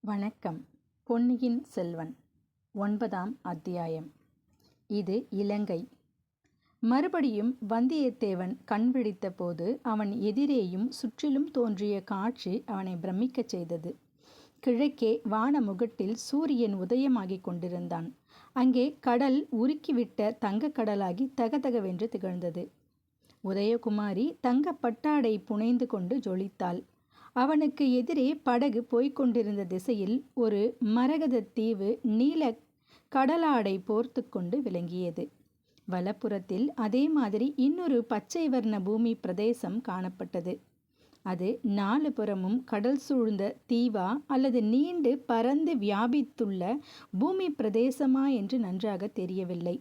வணக்கம். பொன்னியின் செல்வன் 9ஆம் அத்தியாயம். இது இலங்கை. மறுபடியும் வந்தியத்தேவன் கண் விழித்த போது அவன் எதிரேயும் சுற்றிலும் தோன்றிய காட்சி அவனை பிரமிக்கச் செய்தது. கிழக்கே வானமுகட்டில் சூரியன் உதயமாகிக் கொண்டிருந்தான். அங்கே கடல் உருக்கிவிட்ட தங்கக்கடலாகி தகதகவென்று திகழ்ந்தது. உதயகுமாரி தங்க பட்டாடை புனைந்து கொண்டு ஜொலித்தாள். அவனுக்கு எதிரே படகு போய்கொண்டிருந்த திசையில் ஒரு மரகதத் தீவு நீல கடலாடை போர்த்து கொண்டு விளங்கியது. வலப்புறத்தில் அதே மாதிரி இன்னொரு பச்சை வர்ண பூமி பிரதேசம் காணப்பட்டது. அது 4 புறமும் கடல் சூழ்ந்த தீவா அல்லது நீண்டு பரந்து வியாபித்துள்ள பூமி பிரதேசமா என்று நன்றாக தெரியவில்லை.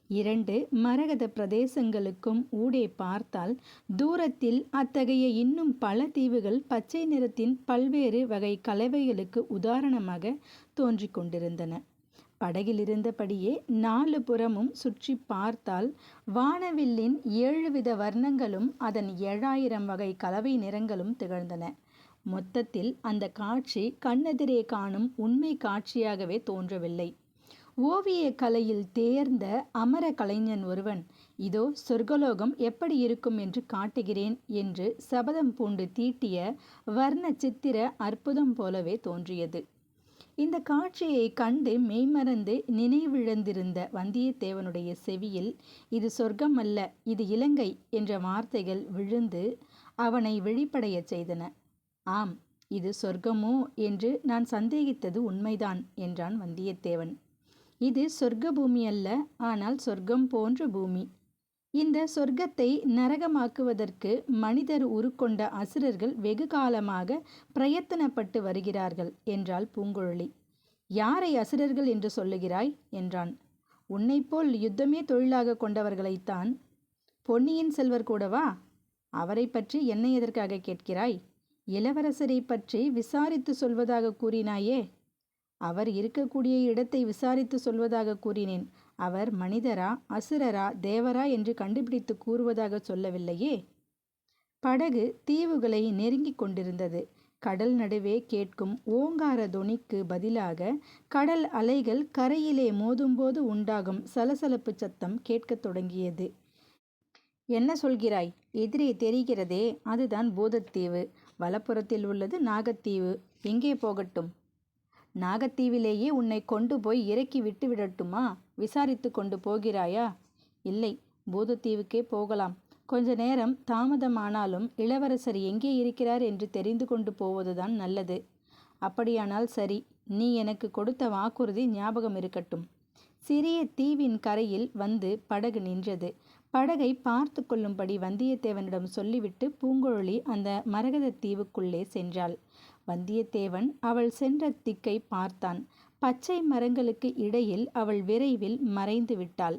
2 மரகத பிரதேசங்களுக்கும் ஊடே பார்த்தால் தூரத்தில் அத்தகைய இன்னும் பல தீவுகள் பச்சை நிறத்தின் பல்வேறு வகை கலவைகளுக்கு உதாரணமாக தோன்றிக் கொண்டிருந்தன. படகிலிருந்தபடியே 4 புறமும் சுற்றி பார்த்தால் வானவில்லின் 7 வித வர்ணங்களும் அதன் 7000 வகை கலவை நிறங்களும் திகழ்ந்தன. மொத்தத்தில் அந்த காட்சி கண்ணெதிரே காணும் உண்மை காட்சியாகவே தோன்றவில்லை. ஓவிய கலையில் தேர்ந்த அமர கலைஞன் ஒருவன், இதோ சொர்க்கலோகம் எப்படி இருக்கும் என்று காட்டுகிறேன் என்று சபதம் பூண்டு தீட்டிய வர்ண சித்திர அற்புதம் போலவே தோன்றியது. இந்த காட்சியை கண்டு மெய்மறந்து நினைவிழந்திருந்த வந்தியத்தேவனுடைய செவியில், இது சொர்க்கம் அல்ல, இது இலங்கை என்ற வார்த்தைகள் விழுந்து அவனை விழிப்படையச் செய்தன. ஆம், இது சொர்க்கமோ என்று நான் சந்தேகித்தது உண்மைதான் என்றான் வந்தியத்தேவன். இது சொர்க்க பூமி அல்ல, ஆனால் சொர்க்கம் போன்ற பூமி. இந்த சொர்க்கத்தை நரகமாக்குவதற்கு மனிதர் உருக்கொண்ட அசுரர்கள் வெகு காலமாக பிரயத்தனப்பட்டு வருகிறார்கள் என்றாள் பூங்குழலி. யாரை அசுரர்கள் என்று சொல்லுகிறாய் என்றான். உன்னைப்போல் யுத்தமே தொழிலாக கொண்டவர்களைத்தான். பொன்னியின் செல்வர் கூடவா? அவரை பற்றி என்னை எதற்காக கேட்கிறாய்? இளவரசரை பற்றி விசாரித்து சொல்வதாக கூறினாயே. அவர் இருக்கக்கூடிய இடத்தை விசாரித்து சொல்வதாக கூறினேன். அவர் மனிதரா, அசுரரா, தேவரா என்று கண்டுபிடித்து கூறுவதாக சொல்லவில்லையே. படகு தீவுகளை நெருங்கிக் கொண்டிருந்தது. கடல் நடுவே கேட்கும் ஓங்கார தொனிக்கு பதிலாக கடல் அலைகள் கரையிலே மோதும்போது உண்டாகும் சலசலப்பு சத்தம் கேட்கத் தொடங்கியது. என்ன சொல்கிறாய்? எதிரே தெரிகிறதே, அதுதான் பூதத்தீவு. வலப்புறத்தில் உள்ளது நாகத்தீவு. எங்கே போகட்டும்? நாகத்தீவிலேயே உன்னை கொண்டு போய் இறக்கி விட்டு விடட்டுமா? விசாரித்து கொண்டு போகிறாயா? இல்லை, பூதத்தீவுக்கே போகலாம். கொஞ்ச நேரம் தாமதமானாலும் இளவரசர் எங்கே இருக்கிறார் என்று தெரிந்து கொண்டு போவதுதான் நல்லது. அப்படியானால் சரி, நீ எனக்கு கொடுத்த வாக்குறுதி ஞாபகம் இருக்கட்டும். சிறிய தீவின் கரையில் வந்து படகு நின்றது. படகை பார்த்து கொள்ளும்படி வந்தியத்தேவனிடம் சொல்லிவிட்டு பூங்குழலி அந்த மரகத தீவுக்குள்ளே சென்றாள். வந்தியத்தேவன் அவள் சென்ற திக்கை பார்த்தான். பச்சை மரங்களுக்கு இடையில் அவள் விரைவில் மறைந்து விட்டாள்.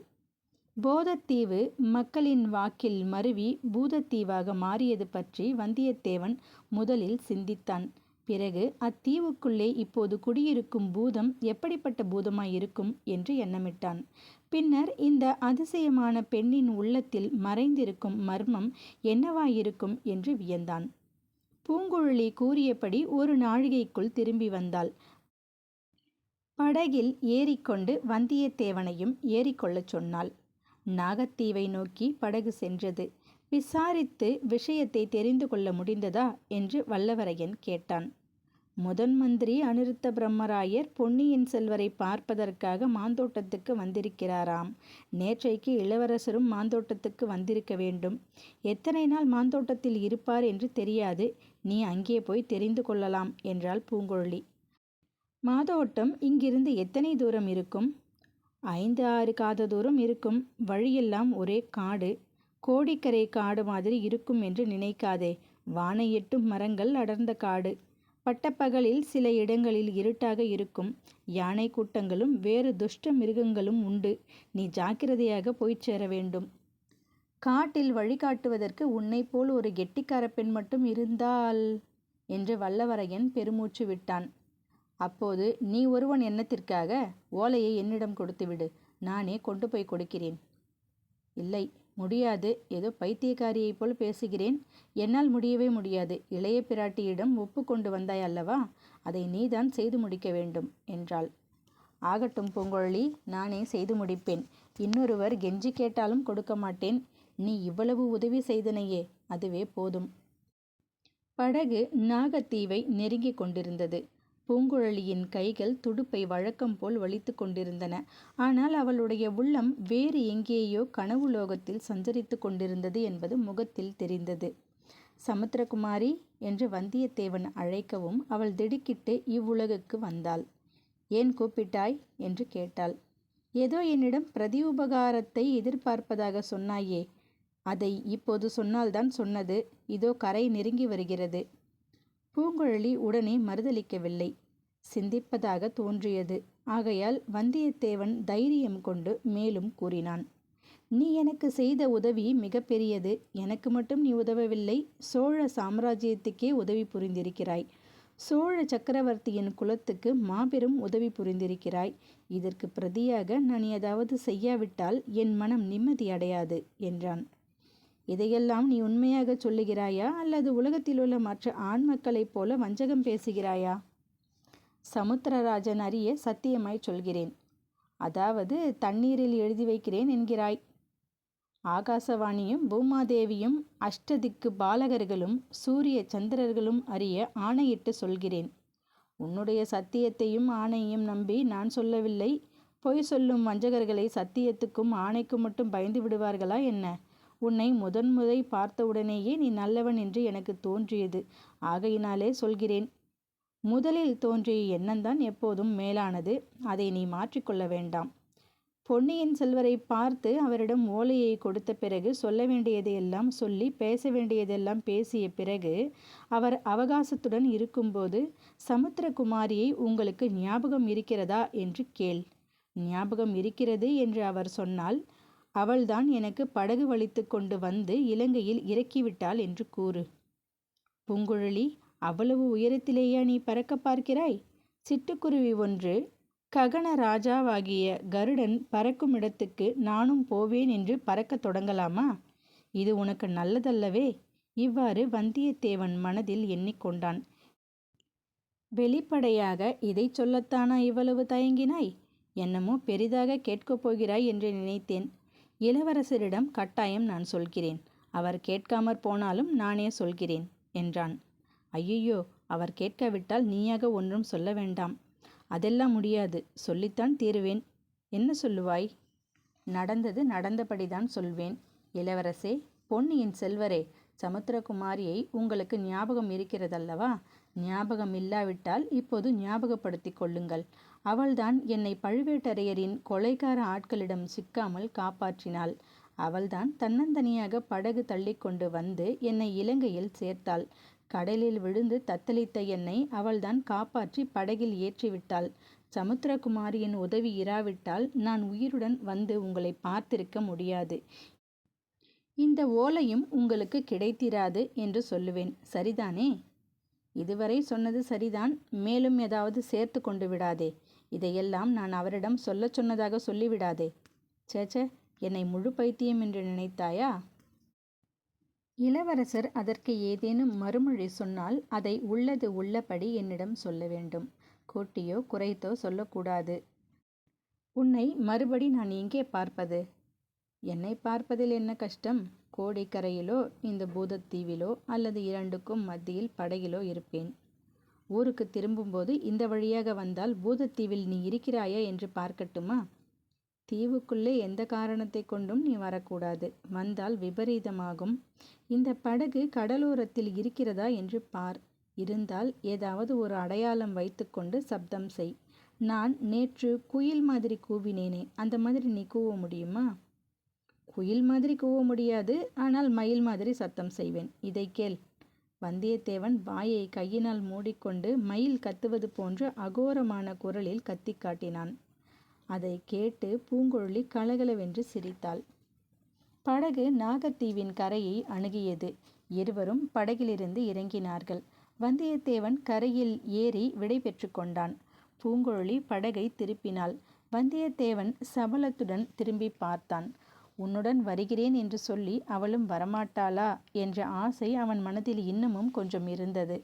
போதத்தீவு மக்களின் வாக்கில் மருவி பூதத்தீவாக மாறியது பற்றி வந்தியத்தேவன் முதலில் சிந்தித்தான். பிறகு அத்தீவுக்குள்ளே இப்போது குடியிருக்கும் பூதம் எப்படிப்பட்ட பூதமாயிருக்கும் என்று எண்ணமிட்டான். பின்னர் இந்த அதிசயமான பெண்ணின் உள்ளத்தில் மறைந்திருக்கும் மர்மம் என்னவாயிருக்கும் என்று வியந்தான். பூங்குழலி கூறியபடி ஒரு நாழிகைக்குள் திரும்பி வந்தாள். படகில் ஏறிக்கொண்டு வந்தியத்தேவனையும் ஏறிக்கொள்ளச் சொன்னாள். நாகத்தீவை நோக்கி படகு சென்றது. விசாரித்து விஷயத்தை தெரிந்து கொள்ள முடிந்ததா என்று வல்லவரையன் கேட்டான். முதன் மந்திரி அநிருத்த பிரம்மராயர் பொன்னியின் செல்வரை பார்ப்பதற்காக மாந்தோட்டத்துக்கு வந்திருக்கிறாராம். நேற்றைக்கு இளவரசரும் மாந்தோட்டத்துக்கு வந்திருக்க வேண்டும். எத்தனை நாள் மாந்தோட்டத்தில் இருப்பார் என்று தெரியாது. நீ அங்கே போய் தெரிந்து கொள்ளலாம் என்றாள் பூங்குழலி. மாதோட்டம் இங்கிருந்து எத்தனை தூரம் இருக்கும்? 5-6 காத தூரம் இருக்கும். வழியெல்லாம் ஒரே காடு. கோடிக்கரை காடு மாதிரி இருக்கும் என்று நினைக்காதே. வானை எட்டும் மரங்கள் அடர்ந்த காடு. பட்டப்பகலில் சில இடங்களில் இருட்டாக இருக்கும். யானை கூட்டங்களும் வேறு துஷ்ட மிருகங்களும் உண்டு. நீ ஜாக்கிரதையாக போய்ச் சேர வேண்டும். காட்டில் வழிகாட்டுவதற்கு உன்னை போல் ஒரு கெட்டிக்கார பெண் மட்டும் இருந்தால் என்று வல்லவரையன் பெருமூச்சு விட்டான். அப்போது நீ ஒருவன் என்னத்திற்காக? ஓலையை என்னிடம் கொடுத்துவிடு, நானே கொண்டு போய் கொடுக்கிறேன். இல்லை, முடியாது, ஏதோ பைத்தியக்காரியைப் போல் பேசுகிறேன். என்னால் முடியவே முடியாது. இளைய பிராட்டியிடம் ஒப்பு கொண்டு வந்தாய் அல்லவா, அதை நீதான் செய்து முடிக்க வேண்டும் என்றாள். ஆகட்டும் பூங்குழலி, நானே செய்து முடிப்பேன். இன்னொருவர் கெஞ்சி கேட்டாலும் கொடுக்க மாட்டேன். நீ இவ்வளவு உதவி செய்தனையே, அதுவே போதும். படகு நாகத்தீவை நெருங்கி கொண்டிருந்தது. பூங்குழலியின் கைகள் துடுப்பை வழக்கம் போல் வலித்து கொண்டிருந்தன. ஆனால் அவளுடைய உள்ளம் வேறு எங்கேயோ கனவு லோகத்தில் சஞ்சரித்து கொண்டிருந்தது என்பது முகத்தில் தெரிந்தது. சமுத்திரகுமாரி என்று வந்தியத்தேவன் அழைக்கவும் அவள் திடுக்கிட்டு இவ்வுலகுக்கு வந்தாள். ஏன் கூப்பிட்டாய் என்று கேட்டாள். ஏதோ என்னிடம் பிரதி உபகாரத்தை எதிர்பார்ப்பதாக சொன்னாயே, அதை இப்போது சொன்னால்தான் சொன்னது. இதோ கரை நெருங்கி வருகிறது. பூங்குழலி உடனே மறுதளிக்கவில்லை. சிந்திப்பதாக தோன்றியது. ஆகையால் வந்தியத்தேவன் தைரியம் கொண்டு மேலும் கூறினான். நீ எனக்கு செய்த உதவி மிக பெரியது. எனக்கு மட்டும் நீ உதவவில்லை, சோழ சாம்ராஜ்யத்துக்கே உதவி புரிந்திருக்கிறாய். சோழ சக்கரவர்த்தியின் குலத்துக்கு மாபெரும் உதவி புரிந்திருக்கிறாய். இதற்கு பிரதியாக நான் ஏதாவது செய்யாவிட்டால் என் மனம் நிம்மதி அடையாது என்றான். இதையெல்லாம் நீ உண்மையாக சொல்லுகிறாயா, அல்லது உலகத்திலுள்ள மற்ற ஆண் மக்களைப் போல வஞ்சகம் பேசுகிறாயா? சமுத்திரராஜன் அறிய சத்தியமாய் சொல்கிறேன். அதாவது தண்ணீரில் எழுதி வைக்கிறேன் என்கிறாய். ஆகாசவாணியும் பூமாதேவியும் அஷ்டதிக்கு பாலகர்களும் சூரிய சந்திரர்களும் அறிய ஆணையிட்டு சொல்கிறேன். உன்னுடைய சத்தியத்தையும் ஆணையையும் நம்பி நான் சொல்லவில்லை. பொய் சொல்லும் வஞ்சகர்களை சத்தியத்துக்கும் ஆணைக்கும் மட்டும் பயந்து விடுவார்களா என்ன? உன்னை முதன்முறை பார்த்தவுடனேயே நீ நல்லவன் என்று எனக்கு தோன்றியது. ஆகையினாலே சொல்கிறேன். முதலில் தோன்றிய எண்ணம்தான் எப்போதும் மேலானது. அதை நீ மாற்றிக்கொள்ள வேண்டாம். பொன்னியின் செல்வரை பார்த்து அவரிடம் ஓலையை கொடுத்த பிறகு சொல்ல வேண்டியதையெல்லாம் சொல்லி பேச வேண்டியதெல்லாம் பேசிய பிறகு அவர் அவகாசத்துடன் இருக்கும்போது சமுத்திரகுமாரியை உங்களுக்கு ஞாபகம் இருக்கிறதா என்று கேள். ஞாபகம் இருக்கிறது என்று அவர் சொன்னால் அவள்தான் எனக்கு படகு வலித்து கொண்டு வந்து இலங்கையில் இறக்கிவிட்டாள் என்று கூறு. பூங்குழலி, அவ்வளவு உயரத்திலேயா நீ பறக்க பார்க்கிறாய்? சிட்டுக்குருவி ஒன்று ககன ராஜாவாகிய கருடன் பறக்கும் இடத்துக்கு நானும் போவேன் என்று பறக்க தொடங்கலாமா? இது உனக்கு நல்லதல்லவே. இவ்வாறு வந்தியத்தேவன் மனதில் எண்ணிக்கொண்டான். வெளிப்படையாக இதை சொல்லத்தானா இவ்வளவு தயங்கினாய்? என்னமோ பெரிதாக கேட்கப் போகிறாய் என்று நினைத்தேன். இளவரசரிடம் கட்டாயம் நான் சொல்கிறேன். அவர் கேட்காமற் போனாலும் நானே சொல்கிறேன் என்றான். ஐயையோ, அவர் கேட்காவிட்டால் நீயாக ஒன்றும் சொல்ல வேண்டாம். அதெல்லாம் முடியாது. சொல்லித்தான் தீருவேன். என்ன சொல்லுவாய்? நடந்தது நடந்தபடிதான் சொல்வேன். இளவரசே, பொன்னியின் செல்வரே, சமுத்திரகுமாரியை உங்களுக்கு ஞாபகம் இருக்கிறதல்லவா? ஞாபகம் இல்லாவிட்டால் இப்போது ஞாபகப்படுத்தி கொள்ளுங்கள். அவள்தான் என்னை பழுவேட்டரையரின் கொலைகார ஆட்களிடம் சிக்காமல் காப்பாற்றினாள். அவள்தான் தன்னந்தனியாக படகு தள்ளி கொண்டு வந்து என்னை இலங்கையில் சேர்த்தாள். கடலில் விழுந்து தத்தளித்த என்னை அவள்தான் காப்பாற்றி படகில் ஏற்றிவிட்டாள். சமுத்திரகுமாரியின் உதவி இராவிட்டால் நான் உயிருடன் வந்து உங்களை பார்த்திருக்க முடியாது. இந்த ஓலையும் உங்களுக்கு கிடைத்திராது என்று சொல்லுவேன். சரிதானே? இதுவரை சொன்னது சரிதான். மேலும் ஏதாவது சேர்த்து கொண்டு விடாதே. இதையெல்லாம் நான் அவரிடம் சொல்லச் சொன்னதாக சொல்லிவிடாதே. சேச்சே, என்னை முழு பைத்தியம் என்று நினைத்தாயா? இளவரசர் அதற்கு ஏதேனும் மறுமொழி சொன்னால் அதை உள்ளது உள்ளபடி என்னிடம் சொல்ல வேண்டும். கூட்டியோ குறைத்தோ சொல்லக்கூடாது. உன்னை மறுபடி நான் எங்கே பார்ப்பது? என்னை பார்ப்பதில் என்ன கஷ்டம்? கோடிக்கரையிலோ இந்த பூதத்தீவிலோ அல்லது இரண்டுக்கும் மத்தியில் படகிலோ இருப்பேன். ஊருக்கு திரும்பும்போது இந்த வழியாக வந்தால் பூதத்தீவில் நீ இருக்கிறாயா என்று பார்க்கட்டுமா? தீவுக்குள்ளே எந்த காரணத்தை கொண்டும் நீ வரக்கூடாது. வந்தால் விபரீதமாகும். இந்த படகு கடலோரத்தில் இருக்கிறதா என்று பார். இருந்தால் ஏதாவது ஒரு அடையாளம் வைத்துக்கொண்டு சப்தம் செய். நான் நேற்று குயில் மாதிரி கூவினேனே, அந்த மாதிரி நீ கூவ முடியுமா? குயில் மாதிரி கூவ முடியாது, ஆனால் மயில் மாதிரி சத்தம் செய்வேன். இதை கேள். வந்தியத்தேவன் வாயை கையினால் மூடிக்கொண்டு மயில் கத்துவது போன்று அகோரமான குரலில் கத்தி காட்டினான். அதை கேட்டு பூங்குழலி கலகலவென்று சிரித்தாள். படகு நாகத்தீவின் கரையை அணுகியது. இருவரும் படகிலிருந்து இறங்கினார்கள். வந்தியத்தேவன் கரையில் ஏறி விடை பெற்று கொண்டான். பூங்குழலி படகை திருப்பினாள். வந்தியத்தேவன் சபலத்துடன் திரும்பி பார்த்தான். உன்னுடன் வருகிறேன் என்று சொல்லி அவளும் வரமாட்டாளா என்ற ஆசை அவன் மனதில் இன்னமும் கொஞ்சம் இருந்தது.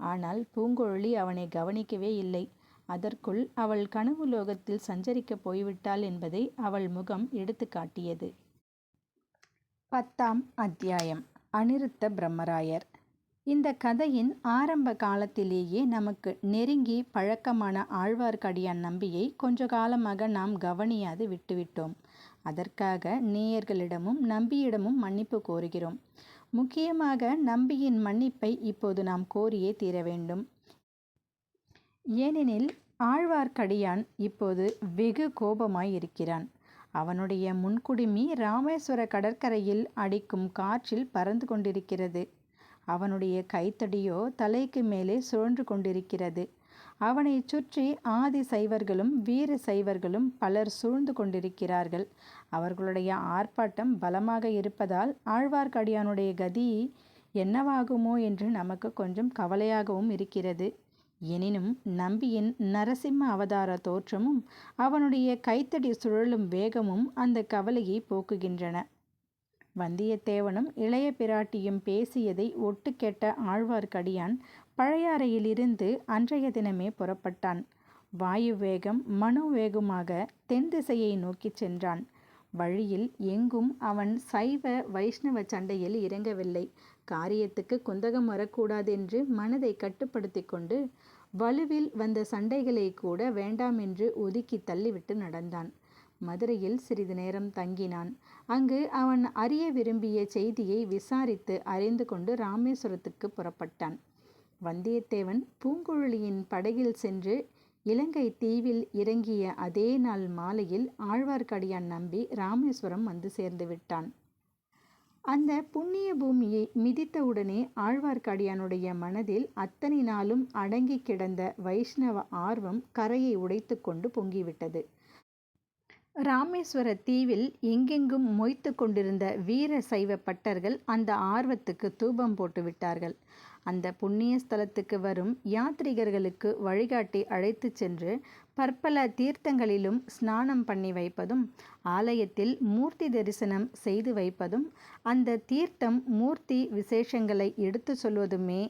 ஆனால் பூங்குழலி அவனை கவனிக்கவே இல்லை. அதற்குள் அவள் கனவு லோகத்தில் சஞ்சரிக்கப் போய்விட்டாள் என்பதை அவள் முகம் எடுத்து காட்டியது. 10ஆம் அத்தியாயம். அநிருத்த பிரம்மராயர். இந்த கதையின் ஆரம்ப காலத்திலேயே நமக்கு நெருங்கி பழக்கமான ஆழ்வார்க்கடியான் நம்பியை கொஞ்ச காலமாக நாம் கவனியாது விட்டுவிட்டோம். அதற்காக நேயர்களிடமும் நம்பியிடமும் மன்னிப்பு கோருகிறோம். முக்கியமாக நம்பியின் மன்னிப்பை இப்போது நாம் கோரியே தீர வேண்டும். ஏனெனில் ஆழ்வார்க்கடியான் இப்போது வெகு கோபமாயிருக்கிறான். அவனுடைய முன்குடுமி ராமேஸ்வர கடற்கரையில் அடிக்கும் காற்றில் பறந்து கொண்டிருக்கிறது. அவனுடைய கைத்தடியோ தலைக்கு மேலே சுழன்று கொண்டிருக்கிறது. அவனை சுற்றி ஆதி சைவர்களும் வீர சைவர்களும் பலர் சூழ்ந்து கொண்டிருக்கிறார்கள். அவர்களுடைய ஆர்ப்பாட்டம் பலமாக இருப்பதால் ஆழ்வார்க்கடியானுடைய கதி என்னவாகுமோ என்று நமக்கு கொஞ்சம் கவலையாகவும் இருக்கிறது. எனினும் நம்பியின் நரசிம்ம அவதார தோற்றமும் அவனுடைய கைத்தடி சுழலும் வேகமும் அந்த கவலையை போக்குகின்றன. வந்தியத்தேவனும் இளைய பிராட்டியும் பேசியதை ஒட்டு கேட்ட ஆழ்வார்க்கடியான் பழையாறையிலிருந்து அன்றைய தினமே புறப்பட்டான். வாயு வேகம் மனோவேகமாக தென் திசையை நோக்கி சென்றான். வழியில் எங்கும் அவன் சைவ வைஷ்ணவ சண்டையில் இறங்கவில்லை. காரியத்துக்கு குந்தகம் வரக்கூடாதென்று மனதை கட்டுப்படுத்தி கொண்டு வலுவில் வந்த சண்டைகளை கூட வேண்டாம் என்று ஒதுக்கி தள்ளிவிட்டு நடந்தான். மதுரையில் சிறிது நேரம் தங்கினான். அங்கு அவன் அறிய விரும்பிய செய்தியை விசாரித்து அறிந்து கொண்டு ராமேஸ்வரத்துக்கு புறப்பட்டான். வந்தியத்தேவன் பூங்குழலியின் படகில் சென்று இலங்கை தீவில் இறங்கிய அதே நாள் மாலையில் ஆழ்வார்க்கடியான் நம்பி ராமேஸ்வரம் வந்து சேர்ந்து விட்டான். அந்த புண்ணிய பூமியை மிதித்தவுடனே ஆழ்வார்க்கடியானுடைய மனதில் அத்தனை நாளும் அடங்கி கிடந்த வைஷ்ணவ ஆர்வம் கரையை உடைத்து கொண்டு பொங்கிவிட்டது. ராமேஸ்வர தீவில் எங்கெங்கும் மொய்த்து கொண்டிருந்த வீர சைவ பட்டர்கள் அந்த ஆர்வத்துக்கு தூபம் போட்டு விட்டார்கள். அந்த புண்ணிய ஸ்தலத்துக்கு வரும் யாத்ரிகர்களுக்கு வழிகாட்டி அழைத்து சென்று பற்பல தீர்த்தங்களிலும் ஸ்நானம் பண்ணி வைப்பதும் ஆலயத்தில் மூர்த்தி தரிசனம் செய்து வைப்பதும் அந்த தீர்த்தம் மூர்த்தி விசேஷங்களை எடுத்து சொல்வதுமே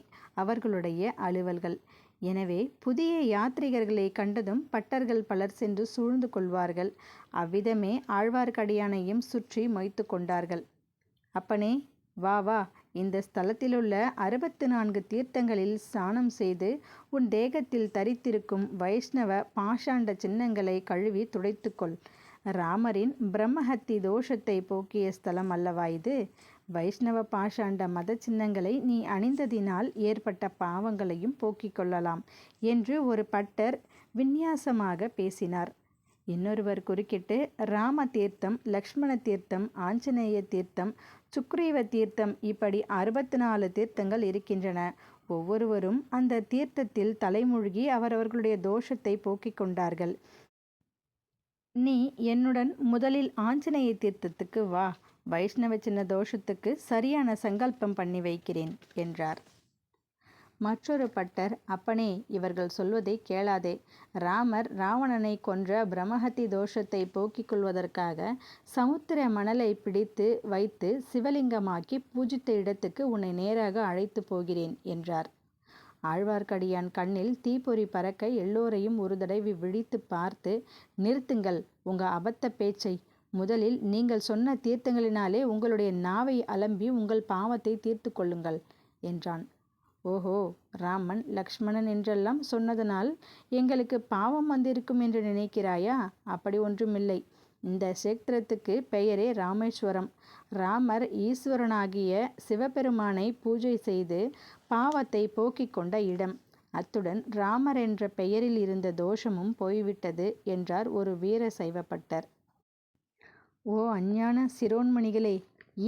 அவர்களுடைய அலுவல்கள். எனவே புதிய யாத்ரிகர்களை கண்டதும் பட்டர்கள் பலர் சென்று சூழ்ந்து கொள்வார்கள். அவ்விதமே ஆழ்வார்க்கடியானையும் சுற்றி மொய்த்து கொண்டார்கள். அப்பனே, வா வா, இந்த ஸ்தலத்திலுள்ள 64 தீர்த்தங்களில் ஸ்நானம் செய்து உன் தேகத்தில் தரித்திருக்கும் வைஷ்ணவ பாஷாண்ட சின்னங்களை கழுவி துடைத்துக்கொள். ராமரின் பிரம்மஹத்தி தோஷத்தை போக்கிய ஸ்தலம் அல்லவா இது? வைஷ்ணவ பாஷாண்ட மத சின்னங்களை நீ அணிந்ததினால் ஏற்பட்ட பாவங்களையும் போக்கிக் கொள்ளலாம் என்று ஒரு பட்டர் விந்நியாசமாக பேசினார். இன்னொருவர் குறுக்கிட்டு, ராம தீர்த்தம், லக்ஷ்மண தீர்த்தம், ஆஞ்சநேய தீர்த்தம், சுக்ரீவ தீர்த்தம், இப்படி 64 தீர்த்தங்கள் இருக்கின்றன. ஒவ்வொருவரும் அந்த தீர்த்தத்தில் தலைமூழ்கி அவரவர்களுடைய தோஷத்தை போக்கிக் கொண்டார்கள். நீ என்னுடன் முதலில் ஆஞ்சநேய தீர்த்தத்துக்கு வா. வைஷ்ணவ சின்ன தோஷத்துக்கு சரியான சங்கல்பம் பண்ணி வைக்கிறேன் என்றார். மற்றொரு பட்டர், அப்பனே, இவர்கள் சொல்வதை கேளாதே. ராமர் ராவணனை கொன்ற பிரம்மஹத்தி தோஷத்தை போக்கிக் கொள்வதற்காக சமுத்திர மணலை பிடித்து வைத்து சிவலிங்கமாக்கி பூஜித்த இடத்துக்கு உன்னை நேராக அழைத்து போகிறேன் என்றார். ஆழ்வார்க்கடியான் கண்ணில் தீப்பொறி பறக்க எல்லோரையும் ஒரு தடவை விழித்து பார்த்து, நிறுத்துங்கள் உங்க அபத்த பேச்சை. முதலில் நீங்கள் சொன்ன தீர்த்தங்களினாலே உங்களுடைய நாவை அலம்பி உங்கள் பாவத்தை தீர்த்து கொள்ளுங்கள் என்றான். ஓஹோ, ராமன் லக்ஷ்மணன் என்றெல்லாம் சொன்னதனால் எங்களுக்கு பாவம் வந்திருக்கும் என்று நினைக்கிறாயா? அப்படி ஒன்றுமில்லை. இந்த சேத்திரத்துக்கு பெயரே ராமேஸ்வரம். ராமர் ஈஸ்வரனாகிய சிவபெருமானை பூஜை செய்து பாவத்தை போக்கிக் கொண்ட இடம். அத்துடன் ராமர் என்ற பெயரில் இருந்த தோஷமும் போய்விட்டது என்றார் ஒரு வீர சைவப்பட்டர். ஓ அஞ்ஞான சிரோன்மணிகளே,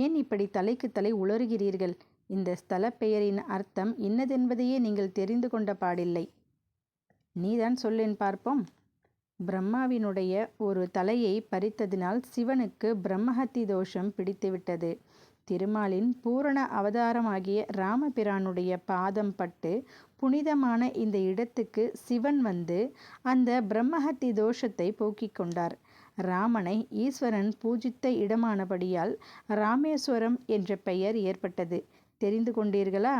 ஏன் இப்படி தலைக்கு தலை உளறுகிறீர்கள்? இந்த ஸ்தல பெயரின் அர்த்தம் இன்னதென்பதையே நீங்கள் தெரிந்து கொண்ட பாடில்லை. நீதான் சொல்லேன் பார்ப்போம். பிரம்மாவினுடைய ஒரு தலையை பறித்ததினால் சிவனுக்கு பிரம்மஹத்தி தோஷம் பிடித்துவிட்டது. திருமாலின் பூரண அவதாரமாகிய ராமபிரானுடைய பாதம் பட்டு புனிதமான இந்த இடத்துக்கு சிவன் வந்து அந்த பிரம்மஹத்தி தோஷத்தை போக்கிக் கொண்டார். ராமனை ஈஸ்வரன் பூஜித்த இடமானபடியால் ராமேஸ்வரம் என்ற பெயர் ஏற்பட்டது. தெரிந்து கொண்டீர்களா?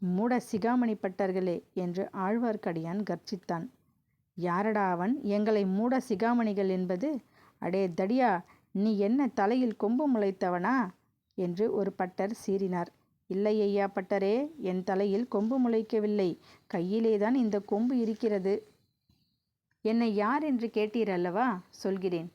மூட சிகாமணி பட்டர்களே என்று ஆழ்வார்க்கடியான் கர்ஜித்தான். யாரடா அவன் எங்களை மூட சிகாமணிகள் என்பது? அடே தடியா, நீ என்ன தலையில் கொம்பு முளைத்தவனா என்று ஒரு பட்டர் சீறினார். இல்லை ஐயா பட்டரே, என் தலையில் கொம்பு முளைக்கவில்லை, கையிலேதான் இந்த கொம்பு இருக்கிறது. என்னை யார் என்று கேட்டீரல்லவா, சொல்கிறேன்.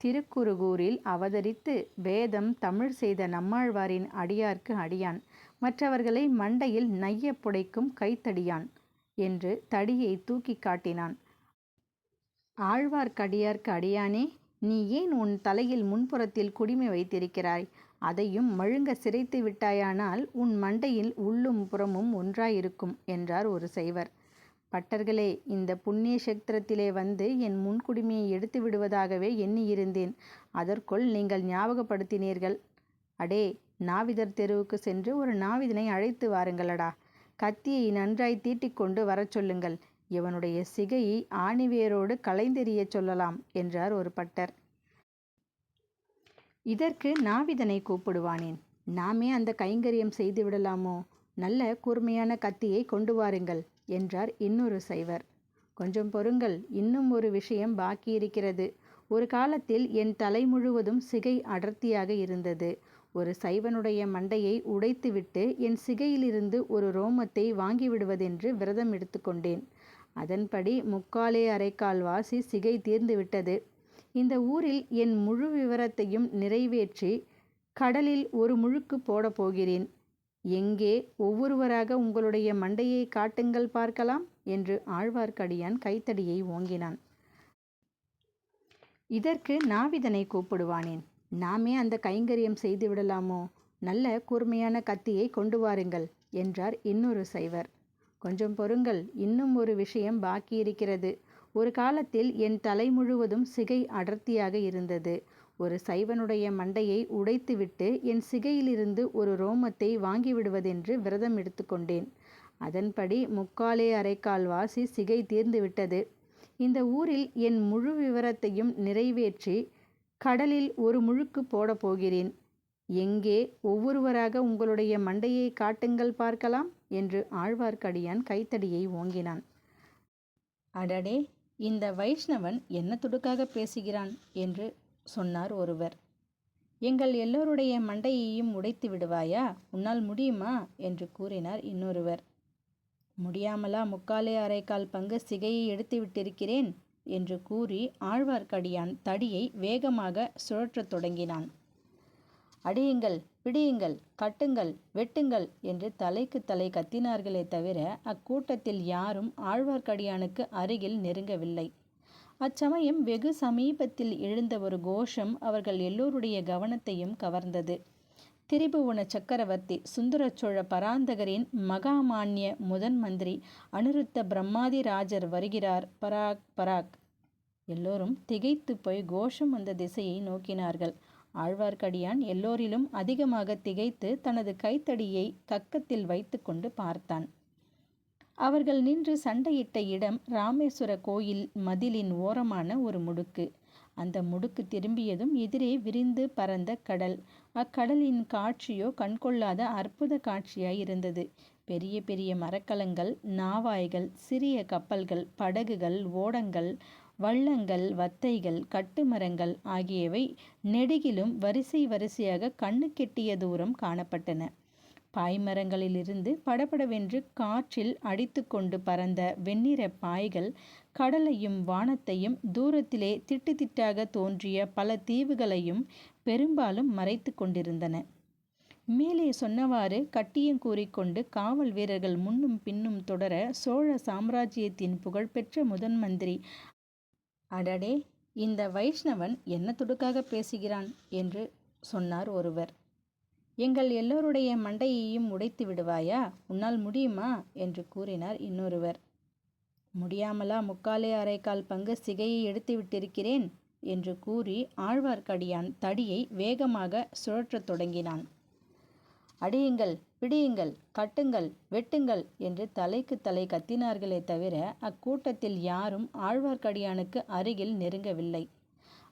திருக்குறுகூரில் அவதரித்து வேதம் தமிழ் செய்த நம்மாழ்வாரின் அடியார்க்கு அடியான், மற்றவர்களை மண்டையில் நைய புடைக்கும் கைத்தடியான் என்று தடியை தூக்கி காட்டினான். ஆழ்வார்க்கடியார்க்கு அடியானே, நீ ஏன் உன் தலையில் முன்புறத்தில் குடிமை வைத்திருக்கிறாய்? அதையும் மழுங்க சிரைத்து விட்டாயானால் உன் மண்டையில் உள்ளும் புறமும் ஒன்றாயிருக்கும் என்றார் ஒரு சைவர். பட்டர்களே, இந்த புண்ணிய கஷேத்திரத்திலே வந்து என் முன்குடிமையை எடுத்து விடுவதாகவே எண்ணியிருந்தேன். அதற்குள் நீங்கள் ஞாபகப்படுத்தினீர்கள். அடே, நாவிதர் தெருவுக்கு சென்று ஒரு நாவிதனை அழைத்து வாருங்களடா. கத்தியை நன்றாய் தீட்டிக்கொண்டு வரச் சொல்லுங்கள். இவனுடைய சிகையை ஆணிவேரோடு களைந்தெறிய சொல்லலாம் என்றார் ஒரு பட்டர். இதற்கு நாவிதனை கூப்பிடுவானேன்? நாமே அந்த கைங்கரியம் செய்து விடலாமோ? நல்ல கூர்மையான கத்தியை கொண்டு வாருங்கள் என்றார் இன்னொரு சைவர். கொஞ்சம் பொறுங்கள், இன்னும் ஒரு விஷயம் பாக்கியிருக்கிறது. ஒரு காலத்தில் என் தலை முழுவதும் சிகை அடர்த்தியாக இருந்தது. ஒரு சைவனுடைய மண்டையை உடைத்துவிட்டு என் சிகையிலிருந்து ஒரு ரோமத்தை வாங்கிவிடுவதென்று விரதம் எடுத்துக்கொண்டேன். அதன்படி 3/4 வாசி சிகை தீர்ந்து விட்டது. இந்த ஊரில் என் முழு விவரத்தையும் நிறைவேற்றி கடலில் ஒரு முழுக்கு போடப் போகிறேன். எங்கே ஒவ்வொருவராக உங்களுடைய மண்டையை காட்டுங்கள் பார்க்கலாம் என்று ஆழ்வார்க்கடியான் கைத்தடியை ஓங்கினான். இதற்கு நாவிதனை கூப்பிடுவானேன்? நாமே அந்த கைங்கரியம் செய்து விடலாமோ? நல்ல கூர்மையான கத்தியை கொண்டு வாருங்கள் என்றார் இன்னொரு சைவர். கொஞ்சம் பொறுங்கள், இன்னும் ஒரு விஷயம் பாக்கியிருக்கிறது. ஒரு காலத்தில் என் தலை முழுவதும் சிகை அடர்த்தியாக இருந்தது. ஒரு சைவனுடைய மண்டையை உடைத்துவிட்டு என் சிகையிலிருந்து ஒரு ரோமத்தை வாங்கிவிடுவதென்று விரதம் எடுத்துக்கொண்டேன். அதன்படி 3/4 வாசி சிகை தீர்ந்து விட்டது. இந்த ஊரில் என் முழு விவரத்தையும் நிறைவேற்றி கடலில் ஒரு முழுக்கு போடப் போகிறேன். எங்கே ஒவ்வொருவராக உங்களுடைய மண்டையை காட்டுங்கள் பார்க்கலாம் என்று ஆழ்வார்க்கடியான் கைத்தடியை ஓங்கினான். அடடே, இந்த வைஷ்ணவன் என்ன துடுக்காக பேசுகிறான் என்று சொன்னார் ஒருவர். எங்கள் எல்லோருடைய மண்டையையும் உடைத்து விடுவாயா? உன்னால் முடியுமா என்று கூறினார் இன்னொருவர். முடியாமலா 3/4 பங்கு சிகையை எடுத்து விட்டிருக்கிறேன் என்று கூறி ஆழ்வார்க்கடியான் தடியை வேகமாக சுழற்றத் தொடங்கினான். அடியுங்கள், பிடியுங்கள், கட்டுங்கள், வெட்டுங்கள் என்று தலைக்கு தலை கத்தினார்களே தவிர அக்கூட்டத்தில் யாரும் ஆழ்வார்க்கடியானுக்கு அருகில் நெருங்கவில்லை. அச்சமயம் வெகு சமீபத்தில் எழுந்த ஒரு கோஷம் அவர்கள் எல்லோருடைய கவனத்தையும் கவர்ந்தது. திரிபுவன சக்கரவர்த்தி சுந்தர சோழ பராந்தகரின் மகாமான்ய முதன் மந்திரி அனிருத்த பிரம்மாதி ராஜர் வருகிறார், பராக் பராக். எல்லோரும் திகைத்து போய் கோஷம் வந்த திசையை நோக்கினார்கள். ஆழ்வார்க்கடியான் எல்லோரிலும் அதிகமாக திகைத்து தனது கைத்தடியை கக்கத்தில் வைத்து கொண்டு பார்த்தான். அவர்கள் நின்று சண்டையிட்ட இடம் ராமேஸ்வர கோயில் மதிலின் ஓரமான ஒரு முடுக்கு. அந்த முடுக்கு திரும்பியதும் எதிரே விரிந்து பரந்த கடல். அக்கடலின் காட்சியோ கண்கொள்ளாத அற்புத காட்சியாய் இருந்தது. பெரிய பெரிய மரக்கலங்கள், நாவாய்கள், சிறிய கப்பல்கள், படகுகள், ஓடங்கள், வள்ளங்கள், வத்தைகள், கட்டுமரங்கள் ஆகியவை நெடுகிலும் வரிசை வரிசையாக கண்ணுக்கெட்டிய தூரம் காணப்பட்டன. பாய்மரங்களிலிருந்து படபடவென்று காற்றில் அடித்து கொண்டு பறந்த வெண்ணிற பாய்கள் கடலையும் வானத்தையும் தூரத்திலே திட்டு திட்டாக தோன்றிய பல தீவுகளையும் பெரும்பாலும் மறைத்து கொண்டிருந்தன. மேலே சொன்னவாறு கட்டியங்கூறிக்கொண்டு காவல் வீரர்கள் முன்னும் பின்னும் தொடர சோழ சாம்ராஜ்யத்தின் புகழ்பெற்ற முதன் மந்திரி, அடடே, இந்த வைஷ்ணவன் என்ன துடுக்காக பேசுகிறான் என்று சொன்னார் ஒருவர். எங்கள் எல்லோருடைய மண்டையையும் உடைத்து விடுவாயா? உன்னால் முடியுமா என்று கூறினார் இன்னொருவர். முடியாமலா 3/4 பங்கு சிகையை எடுத்து விட்டிருக்கிறேன் என்று கூறி ஆழ்வார்க்கடியான் தடியை வேகமாக சுழற்றத் தொடங்கினான். அடியுங்கள், பிடியுங்கள், கட்டுங்கள், வெட்டுங்கள் என்று தலைக்கு தலை கத்தினார்களே தவிர அக்கூட்டத்தில் யாரும் ஆழ்வார்க்கடியானுக்கு அருகில் நெருங்கவில்லை.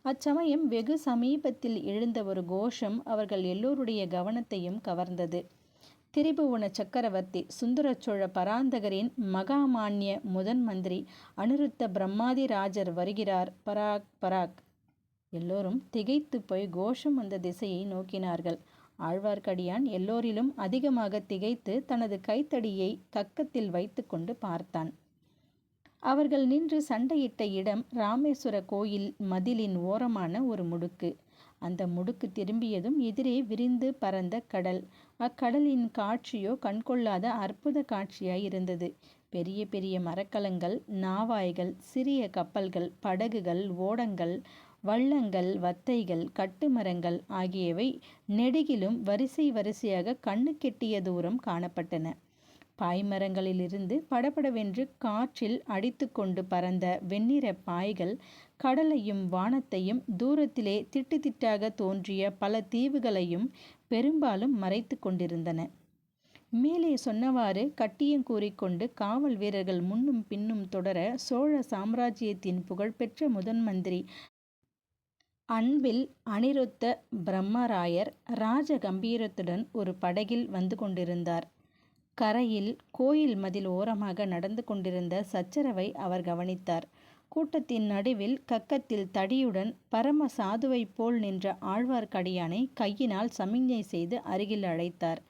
அச்சமயம் வெகு சமீபத்தில் எழுந்த ஒரு கோஷம் அவர்கள் எல்லோருடைய கவனத்தையும் கவர்ந்தது. திரிபுவன சக்கரவர்த்தி சுந்தர சோழ பராந்தகரின் மகாமான்ய முதன் மந்திரி அனிருத்த பிரம்மாதிராஜர் வருகிறார், பராக் பராக். எல்லோரும் திகைத்து போய் கோஷம் வந்த திசையை நோக்கினார்கள். ஆழ்வார்க்கடியான் எல்லோரிலும் அதிகமாக திகைத்து தனது கைத்தடியை கக்கத்தில் வைத்து கொண்டு பார்த்தான். அவர்கள் நின்று சண்டையிட்ட இடம் ராமேஸ்வர கோயில் மதிலின் ஓரமான ஒரு முடுக்கு. அந்த முடுக்கு திரும்பியதும் எதிரே விரிந்து பரந்த கடல். அக்கடலின் காட்சியோ கண்கொள்ளாத அற்புத காட்சியாய் இருந்தது. பெரிய பெரிய மரக்கலங்கள், நாவாய்கள், சிறிய கப்பல்கள், படகுகள், ஓடங்கள், வள்ளங்கள், வத்தைகள், கட்டுமரங்கள் ஆகியவை நெடுகிலும் வரிசை வரிசையாக கண்ணுக்கெட்டிய தூரம் காணப்பட்டன. பாய்மரங்களிலிருந்து படபடவென்று காற்றில் அடித்து கொண்டு பறந்த வெண்ணிற பாய்கள் கடலையும் வானத்தையும் தூரத்திலே திட்டு திட்டாக தோன்றிய பல தீவுகளையும் பெரும்பாலும் மறைத்து கொண்டிருந்தன. மேலே சொன்னவாறு கட்டியங்கூறிக்கொண்டு காவல் வீரர்கள் முன்னும் பின்னும் தொடர சோழ சாம்ராஜ்யத்தின் புகழ்பெற்ற முதன் மந்திரி அன்பில் அனிருத்த பிரம்மராயர் ராஜ கம்பீரத்துடன் ஒரு படகில் வந்து கொண்டிருந்தார். கரையில் கோயில் மதில் ஓரமாக நடந்து கொண்டிருந்த சச்சரவை அவர் கவனித்தார். கூட்டத்தின் நடுவில் கக்கத்தில் தடியுடன் பரம சாதுவைப் போல் நின்ற ஆழ்வார்க்கடியானை கையினால் சமிஞ்ஞை செய்து அருகில் அழைத்தார்.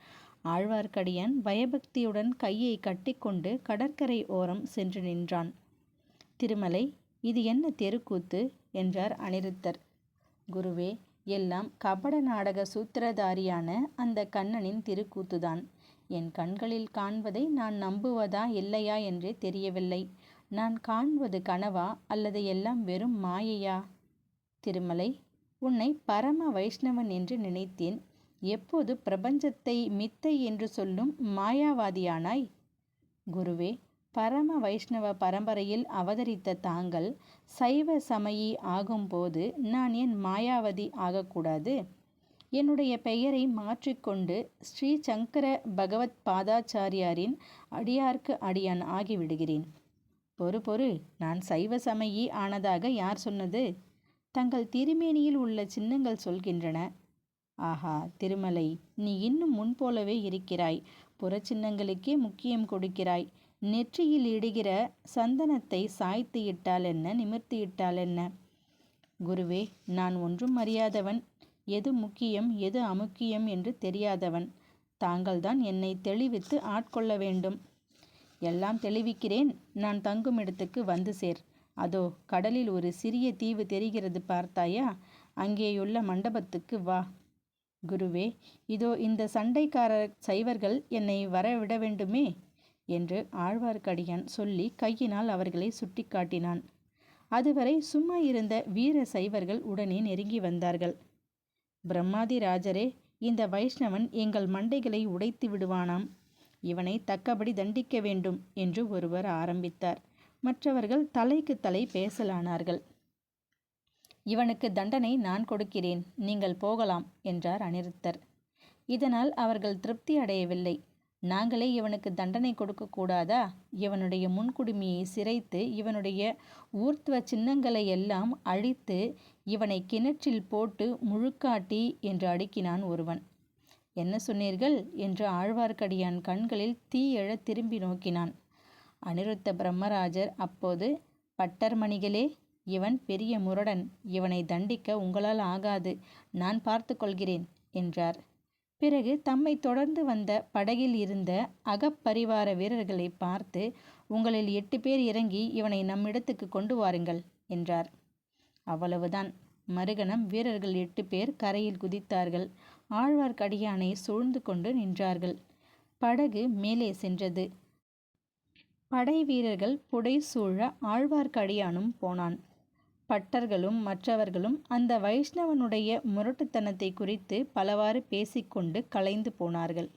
ஆழ்வார்க்கடியான் பயபக்தியுடன் கையை கட்டிக்கொண்டு கடற்கரை ஓரம் சென்று நின்றான். திருமலை, இது என்ன தெருக்கூத்து என்றார் அனிருத்தர். குருவே, எல்லாம் கபட நாடக சூத்திரதாரியான அந்த கண்ணனின் திருக்கூத்துதான். என் கண்களில் காண்பதை நான் நம்புவதா இல்லையா என்றே தெரியவில்லை. நான் காண்பது கனவா அல்லது எல்லாம் வெறும் மாயையா? திருமலை, உன்னை பரம வைஷ்ணவன் என்று நினைத்தேன். எப்போது பிரபஞ்சத்தை மித்தை என்று சொல்லும் மாயாவாதியானாய்? குருவே, பரம வைஷ்ணவ பரம்பரையில் அவதரித்த தாங்கள் சைவ சமயி ஆகும்போது நான் ஏன் மாயாவதி ஆகக்கூடாது? என்னுடைய பெயரை மாற்றிக்கொண்டு ஸ்ரீ சங்கர பகவத் பாதாச்சாரியாரின் அடியார்க்கு அடியான் ஆகிவிடுகிறேன். பொறு, நான் சைவ சமயி ஆனதாக யார் சொன்னது? தங்கள் திருமேனியில் உள்ள சின்னங்கள் சொல்கின்றன. ஆஹா திருமலை, நீ இன்னும் முன்போலவே இருக்கிறாய். புறச்சின்னங்களுக்கே முக்கியம் கொடுக்கிறாய். நெற்றியில் இடுகிற சந்தனத்தை சாய்த்து இட்டால் என்ன, நிமிர்த்தி இட்டால் என்ன? குருவே, நான் ஒன்றும் அறியாதவன். எது முக்கியம் எது அமுக்கியம் என்று தெரியாதவன். தாங்கள்தான் என்னை தெளிவித்து ஆட்கொள்ள வேண்டும். எல்லாம் தெளிவிக்கிறேன். நான் தங்கும் இடத்துக்கு வந்து சேர். அதோ கடலில் ஒரு சிறிய தீவு தெரிகிறது, பார்த்தாயா? அங்கேயுள்ள மண்டபத்துக்கு வா. குருவே, இதோ இந்த சண்டைக்கார சைவர்கள் என்னை வரவிட வேண்டுமே என்று ஆழ்வார்க்கடியான் சொல்லி கையினால் அவர்களை சுட்டி காட்டினான். அதுவரை சும்மா இருந்த வீர சைவர்கள் உடனே நெருங்கி வந்தார்கள். பிரம்மாதிராஜரே, இந்த வைஷ்ணவன் எங்கள் மண்டைகளை உடைத்து விடுவானாம். இவனை தக்கபடி தண்டிக்க வேண்டும் என்று ஒருவர் ஆரம்பித்தார். மற்றவர்கள் தலைக்கு தலை பேசலானார்கள். இவனுக்கு தண்டனை நான் கொடுக்கிறேன், நீங்கள் போகலாம் என்றார் அனிருத்தர். இதனால் அவர்கள் திருப்தி அடையவில்லை. நாங்களே இவனுக்கு தண்டனை கொடுக்கக்கூடாதா? இவனுடைய முன்குடுமியை சிரைத்து இவனுடைய ஊர்த்வ சின்னங்களை எல்லாம் அழித்து இவனை கிணற்றில் போட்டு முழுக்காட்டி என்று அடுக்கினான் ஒருவன். என்ன சொன்னீர்கள் என்று ஆழ்வார்க்கடியான் கண்களில் தீ எழ திரும்பி நோக்கினான். அனிருத்த பிரம்மராஜர் அப்போது, பட்டர்மணிகளே, இவன் பெரிய முரடன். இவனை தண்டிக்க உங்களால் ஆகாது. நான் பார்த்து கொள்கிறேன் என்றார். பிறகு தம்மை தொடர்ந்து வந்த படகில் இருந்த அகப்பரிவார வீரர்களை பார்த்து, உங்களில் 8 பேர் இறங்கி இவனை நம்மிடத்துக்கு கொண்டு வாருங்கள் என்றார். அவ்வளவுதான். மறுகணம் வீரர்கள் 8 பேர் கரையில் குதித்தார்கள். ஆழ்வார்க்கடியானை சூழ்ந்து கொண்டு நின்றார்கள். படகு மேலே சென்றது. படை வீரர்கள் புடைசூழ ஆழ்வார்க்கடியானும் போனான். பட்டர்களும் மற்றவர்களும் அந்த வைஷ்ணவனுடைய முரட்டுத்தனத்தை குறித்து பலவாறு பேசிக்கொண்டு கலைந்து போனார்கள்.